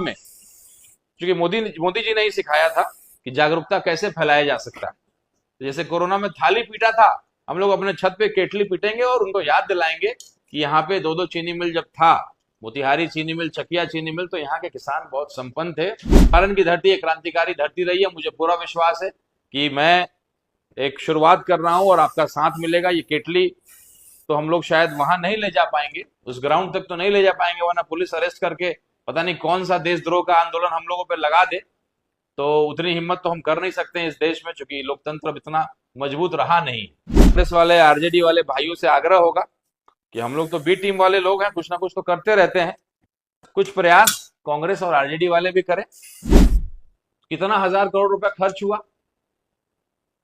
में, क्योंकि मोदी जी ने ही सिखाया था कि जागरूकता कैसे फैलाया जा सकता है। तो जैसे कोरोना में थाली पीटा था, हम लोग अपने छत पे केटली पीटेंगे और उनको याद दिलाएंगे कि यहाँ पे दो दो चीनी मिल जब था, मोतिहारी चीनी मिल, चकिया चीनी मिल, तो यहाँ के किसान बहुत संपन्न थे। चंपारण की धरती एक क्रांतिकारी धरती रही है। मुझे पूरा विश्वास है कि मैं एक शुरुआत कर रहा हूं और आपका साथ मिलेगा। ये केटली तो हम लोग शायद वहां नहीं ले जा पाएंगे, उस ग्राउंड तक तो नहीं ले जा पाएंगे, वरना पुलिस अरेस्ट करके पता नहीं कौन सा देशद्रोह का आंदोलन हम लोगों पे लगा दे। तो उतनी हिम्मत तो हम कर नहीं सकते हैं इस देश में, क्योंकि लोकतंत्र अब इतना मजबूत रहा नहीं। कांग्रेस वाले, आरजेडी वाले भाइयों से आग्रह होगा कि हम लोग तो बी टीम वाले लोग हैं, कुछ ना कुछ तो करते रहते हैं। कुछ प्रयास कांग्रेस और आरजेडी वाले भी करें। कितना हजार करोड़ रुपया खर्च हुआ,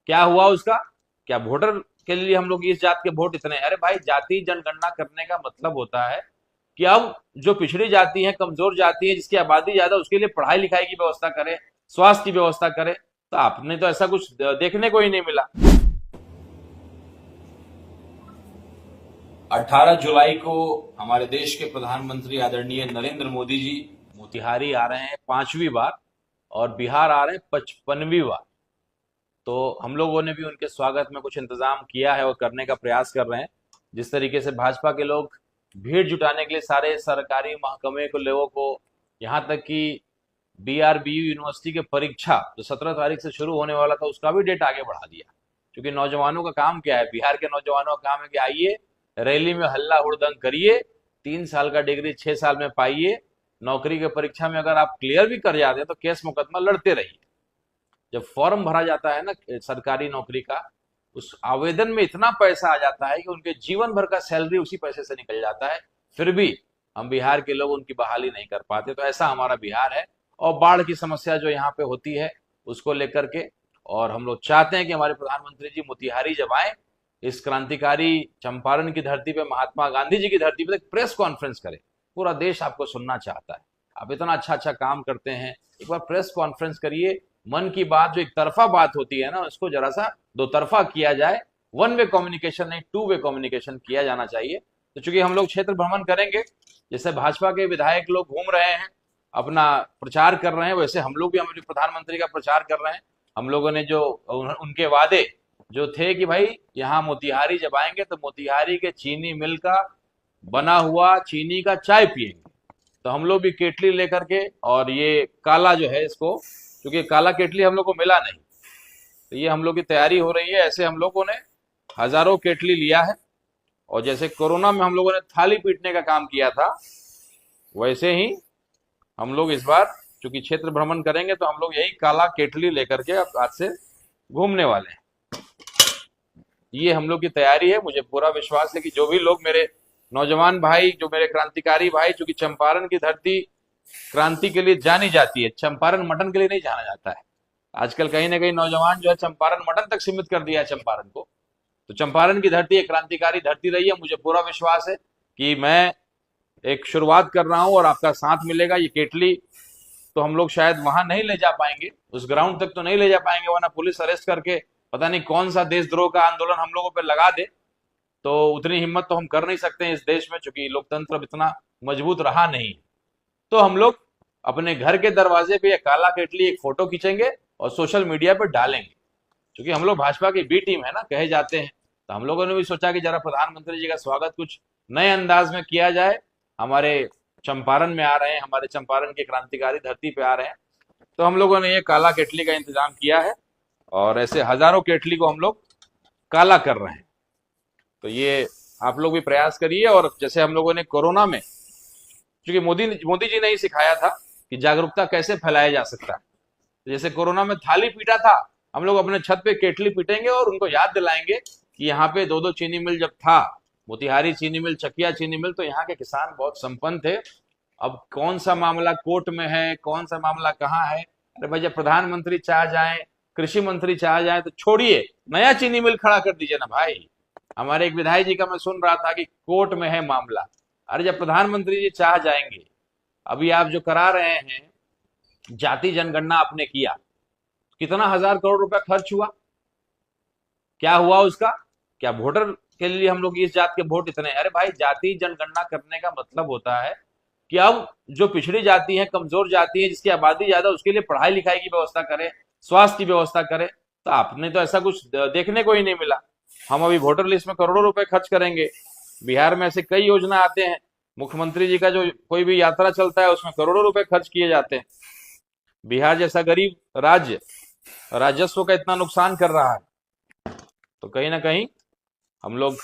क्या हुआ उसका? क्या वोटर के लिए हम लोग इस जात के वोट इतने? अरे भाई, जाति जनगणना करने का मतलब होता है कि अब जो पिछड़ी जाति है, कमजोर जाति है, जिसकी आबादी ज्यादा, उसके लिए पढ़ाई लिखाई की व्यवस्था करे, स्वास्थ्य की व्यवस्था करे। तो आपने तो ऐसा कुछ देखने को ही नहीं मिला। 18 जुलाई को हमारे देश के प्रधानमंत्री आदरणीय नरेंद्र मोदी जी मोतिहारी आ रहे हैं 5वीं बार, और बिहार आ रहे हैं 55वीं बार। तो हम लोगों ने भी उनके स्वागत में कुछ इंतजाम किया है और करने का प्रयास कर रहे हैं। जिस तरीके से भाजपा के लोग भीड़ जुटाने के लिए सारे सरकारी महकमे को, लोगों को, यहाँ तक कि बीआरबीयू यूनिवर्सिटी की परीक्षा जो 17 तारीख से शुरू होने वाला था, उसका भी डेट आगे बढ़ा दिया। क्योंकि नौजवानों का काम क्या है, बिहार के नौजवानों का काम है कि आइए, रैली में हल्ला हुड़दंग करिए, 3 साल का डिग्री 6 साल में पाइए, नौकरी की परीक्षा में अगर आप क्लियर भी कर जाते हैं तो केस मुकदमा लड़ते रहिए। जब फॉर्म भरा जाता है ना सरकारी नौकरी का, उस आवेदन में इतना पैसा आ जाता है कि उनके जीवन भर का सैलरी उसी पैसे से निकल जाता है। फिर भी हम बिहार के लोग उनकी बहाली नहीं कर पाते। तो ऐसा हमारा बिहार है। और बाढ़ की समस्या जो यहाँ पे होती है उसको लेकर के, और हम लोग चाहते हैं कि हमारे प्रधानमंत्री जी मोतिहारी जब आए, इस क्रांतिकारी चंपारण की धरती पे, महात्मा गांधी जी की धरती पे एक प्रेस कॉन्फ्रेंस करें। पूरा देश आपको सुनना चाहता है। आप इतना अच्छा अच्छा काम करते हैं, एक बार प्रेस कॉन्फ्रेंस करिए। मन की बात जो एक तरफा बात होती है ना, उसको जरा सा दो तरफा किया जाए। वन वे कम्युनिकेशन नहीं, टू वे कम्युनिकेशन किया जाना चाहिए। तो चूंकि हम लोग क्षेत्र भ्रमण करेंगे, जैसे भाजपा के विधायक लोग घूम रहे हैं, अपना प्रचार कर रहे हैं, वैसे हम लोग भी हमारे प्रधानमंत्री का प्रचार कर रहे हैं। हम लोगों ने जो उनके वादे जो थे कि भाई यहाँ मोतिहारी जब आएंगे तो मोतिहारी के चीनी मिल का बना हुआ चीनी का चाय पिएंगे। तो हम लोग भी केटली लेकर के, और ये काला जो है इसको, क्योंकि काला केटली हम लोग को मिला नहीं, तो ये हम लोग की तैयारी हो रही है। ऐसे हम लोगों ने हजारों केटली लिया है, और जैसे कोरोना में हम लोगों ने थाली पीटने का काम किया था, वैसे ही हम लोग इस बार चूंकि क्षेत्र भ्रमण करेंगे तो हम लोग यही काला केटली लेकर के अब आज से घूमने वाले हैं। ये हम लोग की तैयारी है। मुझे पूरा विश्वास है कि जो भी लोग मेरे नौजवान भाई, जो मेरे क्रांतिकारी भाई, चूंकि चंपारण की धरती क्रांति के लिए जानी जाती है, चंपारण मटन के लिए नहीं जाना जाता है। आजकल कहीं ना कहीं नौजवान जो है चंपारण मटन तक सीमित कर दिया है चंपारण को। तो चंपारण की धरती एक क्रांतिकारी धरती रही है। मुझे पूरा विश्वास है कि मैं एक शुरुआत कर रहा हूं और आपका साथ मिलेगा। ये केटली तो हम लोग शायद वहां नहीं ले जा पाएंगे, उस ग्राउंड तक तो नहीं ले जा पाएंगे, वरना पुलिस अरेस्ट करके पता नहीं कौन सा देशद्रोह का आंदोलन हम लोगों पे लगा दे। तो उतनी हिम्मत तो हम कर नहीं सकते हैं इस देश में, क्योंकि लोकतंत्र अब इतना मजबूत रहा नहीं। तो हम लोग अपने घर के दरवाजे पे ये काला केटली एक फोटो खींचेंगे और सोशल मीडिया पे डालेंगे। क्योंकि हम लोग भाजपा की बी टीम है ना, कहे जाते हैं। तो हम लोगों ने भी सोचा कि जरा प्रधानमंत्री जी का स्वागत कुछ नए अंदाज में किया जाए। हमारे चंपारण में आ रहे हैं, हमारे चंपारण की क्रांतिकारी धरती पे आ रहे हैं, तो हम लोगों ने ये काला केटली का इंतजाम किया है, और ऐसे हजारों केटली को हम लोग काला कर रहे हैं। तो ये आप लोग भी प्रयास करिए। और जैसे हम लोगों ने कोरोना में, क्योंकि मोदी जी ने ही सिखाया था कि जागरूकता कैसे फैलाया जा सकता है। तो जैसे कोरोना में थाली पीटा था, हम लोग अपने छत पे केटली पीटेंगे और उनको याद दिलाएंगे कि यहाँ पे दो दो चीनी मिल जब था, मोतिहारी चीनी मिल, चकिया चीनी मिल, तो यहाँ के किसान बहुत संपन्न थे। अब कौन सा मामला कोर्ट में है, कौन सा मामला कहाँ है? अरे भाई, जब प्रधानमंत्री चाह जाए, कृषि मंत्री चाह जाए, तो छोड़िए, नया चीनी मिल खड़ा कर दीजिए ना भाई। हमारे एक विधायक जी का मैं सुन रहा था कि कोर्ट में है मामला। अरे जब प्रधानमंत्री जी चाह जाएंगे, अभी आप जो करा रहे हैं, जाति जनगणना आपने किया, कितना हजार करोड़ रुपया खर्च हुआ, क्या हुआ उसका? क्या वोटर के लिए हम लोग इस जात के वोट इतने? अरे भाई, जाति जनगणना करने का मतलब होता है कि अब जो पिछड़ी जाति है, कमजोर जाति है, जिसकी आबादी ज्यादा, उसके लिए पढ़ाई लिखाई की व्यवस्था करें, स्वास्थ्य की व्यवस्था करें। तो आपने तो ऐसा कुछ देखने को ही नहीं मिला। हम अभी वोटर लिस्ट में करोड़ों रुपए खर्च करेंगे। बिहार में ऐसे कई योजना आते हैं, मुख्यमंत्री जी का जो कोई भी यात्रा चलता है उसमें करोड़ों रुपए खर्च किए जाते हैं। बिहार जैसा गरीब राज्य राजस्व का इतना नुकसान कर रहा है। तो कहीं ना कहीं हम लोग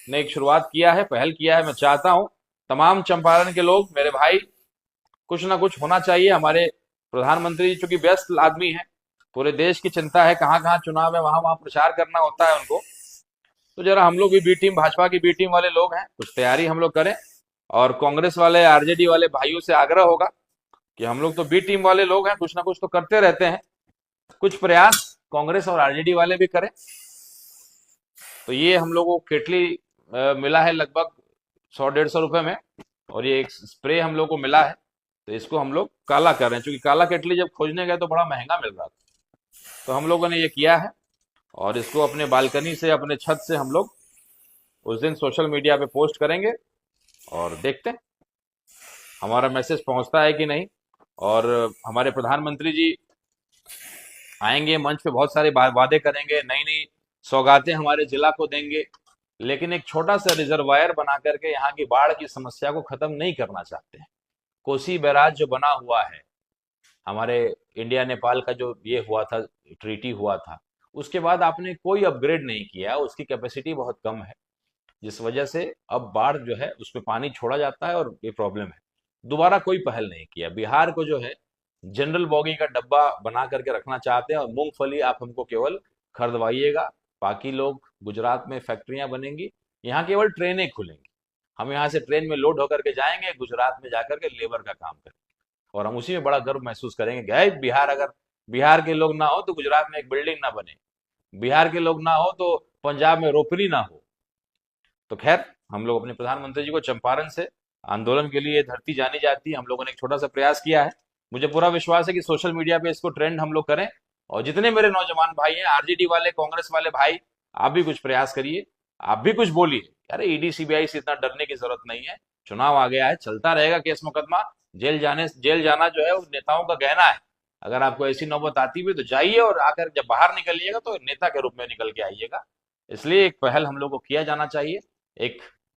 ने एक शुरुआत किया है, पहल किया है। मैं चाहता हूं तमाम चंपारण के लोग, मेरे भाई, कुछ ना कुछ होना चाहिए। हमारे प्रधानमंत्री जी चूंकि व्यस्त आदमी है, पूरे देश की चिंता है, कहाँ कहाँ चुनाव है, वहां वहां प्रचार करना होता है उनको। तो जरा हम लोग भी बी टीम, भाजपा की बी टीम वाले लोग हैं, कुछ तैयारी हम लोग करें। और कांग्रेस वाले, आरजेडी वाले भाइयों से आग्रह होगा कि हम लोग तो बी टीम वाले लोग हैं, कुछ ना कुछ तो करते रहते हैं, कुछ प्रयास कांग्रेस और आरजेडी वाले भी करें। तो ये हम लोग को केटली मिला है लगभग 100-150 रुपए में, और ये एक स्प्रे हम लोग को मिला है। तो इसको हम लोग काला कर रहे हैं, क्योंकि काला केटली जब खोजने गए तो बड़ा महंगा मिल रहा था। तो हम लोगों ने ये किया है, और इसको अपने बालकनी से, अपने छत से हम लोग उस दिन सोशल मीडिया पे पोस्ट करेंगे, और देखते हैं हमारा मैसेज पहुंचता है कि नहीं। और हमारे प्रधानमंत्री जी आएंगे, मंच पे बहुत सारे वादे करेंगे, नई नई सौगातें हमारे जिला को देंगे, लेकिन एक छोटा सा रिजर्वायर बना करके यहाँ की बाढ़ की समस्या को खत्म नहीं करना चाहते हैं। कोसी बैराज जो बना हुआ है, हमारे इंडिया नेपाल का जो ये हुआ था, ट्रीटी हुआ था, उसके बाद आपने कोई अपग्रेड नहीं किया, उसकी कैपेसिटी बहुत कम है, जिस वजह से अब बाढ़ जो है उसमें पानी छोड़ा जाता है और ये प्रॉब्लम है। दोबारा कोई पहल नहीं किया। बिहार को जो है जनरल बॉगी का डब्बा बना करके रखना चाहते हैं, और मूंगफली आप हमको केवल खरीदवाइएगा, बाकी लोग, गुजरात में फैक्ट्रियां बनेंगी, यहाँ केवल ट्रेनें खुलेंगी, हम यहाँ से ट्रेन में लोड होकर के जाएंगे, गुजरात में जाकर के लेबर का काम करेंगे, और हम उसी में बड़ा गर्व महसूस करेंगे कि "है, बिहार, अगर बिहार के लोग ना हो तो गुजरात में एक बिल्डिंग ना बने, बिहार के लोग ना हो तो पंजाब में रोपनी ना हो"। तो खैर, हम लोग अपने प्रधानमंत्री जी को, चंपारण से आंदोलन के लिए धरती जानी जाती है, हम लोगों ने एक छोटा सा प्रयास किया है। मुझे पूरा विश्वास है कि सोशल मीडिया पे इसको ट्रेंड हम लोग करें, और जितने मेरे नौजवान भाई हैं, आरजेडी वाले, कांग्रेस वाले भाई, आप भी कुछ प्रयास करिए, आप भी कुछ बोलिए। अरे ईडी सीबीआई से इतना डरने की जरूरत नहीं है, चुनाव आ गया है, चलता रहेगा केस मुकदमा। जेल जाना जो है वो नेताओं का गहना है। अगर आपको ऐसी नौबत आती भी तो जाइए, और आकर जब बाहर निकलिएगा तो नेता के रूप में निकल के आइएगा। इसलिए एक पहल हम लोग को किया जाना चाहिए, एक